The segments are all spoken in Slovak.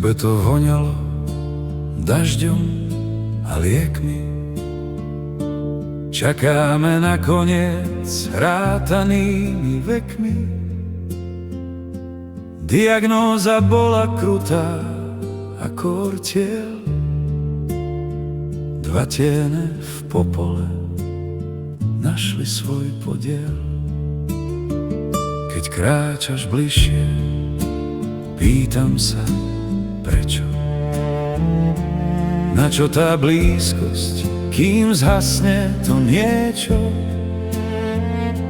izbe to voňalo dažďom a liekmi. Čakáme na koniec rátanými vekmi. Diagnóza bola krutá ako ortiel. Dva tiene v popole našli svoj podiel. Keď kráčaš bližšie, pýtam sa, prečo? Na čo tá blízkosť, kým zhasne to niečo?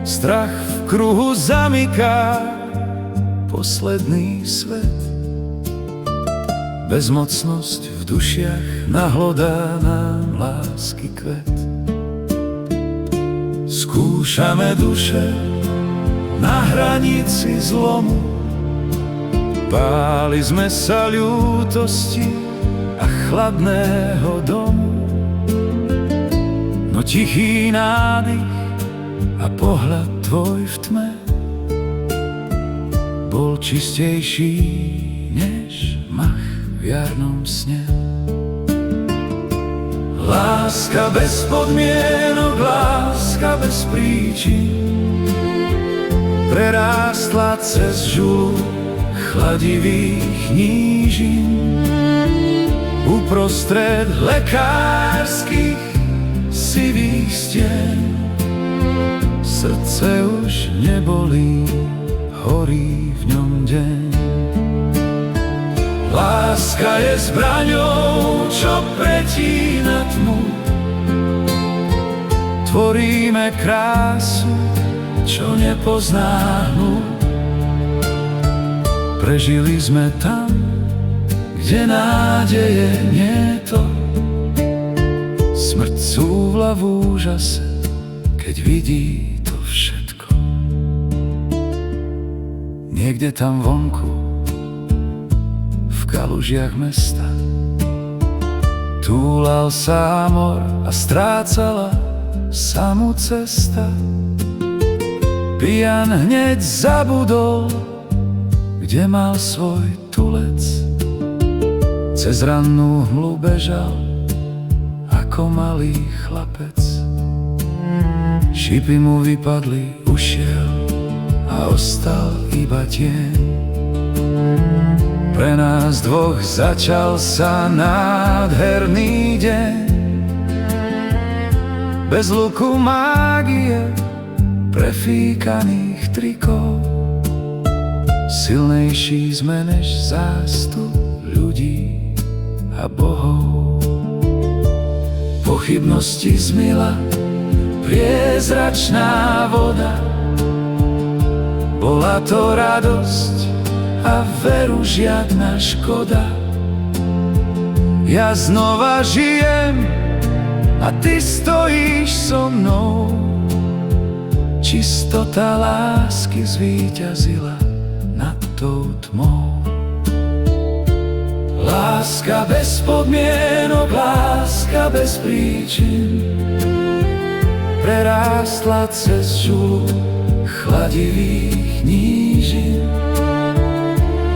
Strach v kruhu zamyká posledný svet. Bezmocnosť v dušiach nahlodá nám lásky kvet. Skúšame duše na hranici zlomu. Báli sme sa ľútosti a chladného domu. No tichý nádych a pohľad tvoj v tme bol čistejší než mach v jarnom sne. Láska bez podmienok, láska bez príčin prerástla cez žulu chladivých nížin. Uprostred lekárskych sivých stien srdce už nebolí, horí v ňom deň. Láska je zbraňou, čo pretína tmu. Tvoríme krásu, čo nepozná hnu. Prežili sme tam, kde nádeje nieto. Smrť cúvla v úžase, keď vidí to všetko. Niekde tam vonku, v kalužiach mesta, túlal sa amor a strácala sa mu cesta. Pijan hneď zabudol, kde mal svoj tulec. Cez rannú hmlu bežal ako malý chlapec. Šipy mu vypadli, ušiel a ostal iba tieň. Pre nás dvoch začal sa nádherný deň. Bez luku mágie, prefíkaných trikov. Silnejší sme než zástup ľudí a bohov. Pochybnosti zmila priezračná voda. Bola to radosť a veru žiadna škoda. Ja znova žijem a ty stojíš so mnou. Čistota lásky zvíťazila nad tou tmou. Láska bez podmienok, láska bez príčin prerástla cez žulu chladivých nížin.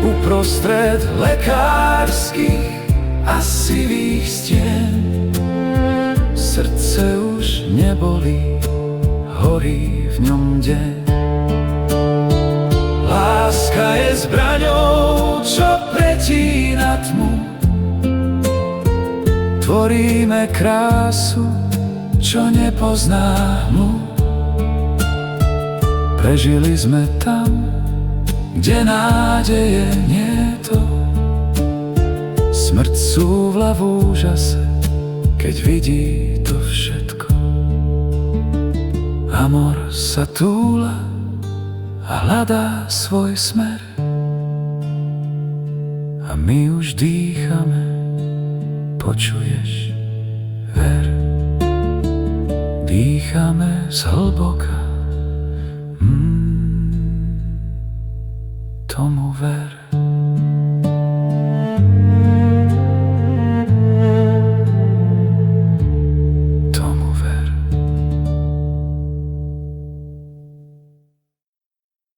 Uprostred lekárskych a sivých stien srdce už nebolí, horí v ňom deň. Láska je zbraňou, čo pretína tmu. Tvoríme krásu, čo nepozná hmu. Prežili sme tam, kde nádeje nieto. Smrť cúvla v úžase, keď vidí to všetko. Amor sa túla a hľadá svoj smer. A my už dýchame, počuješ, ver. Dýchame zhlboka, tomu ver.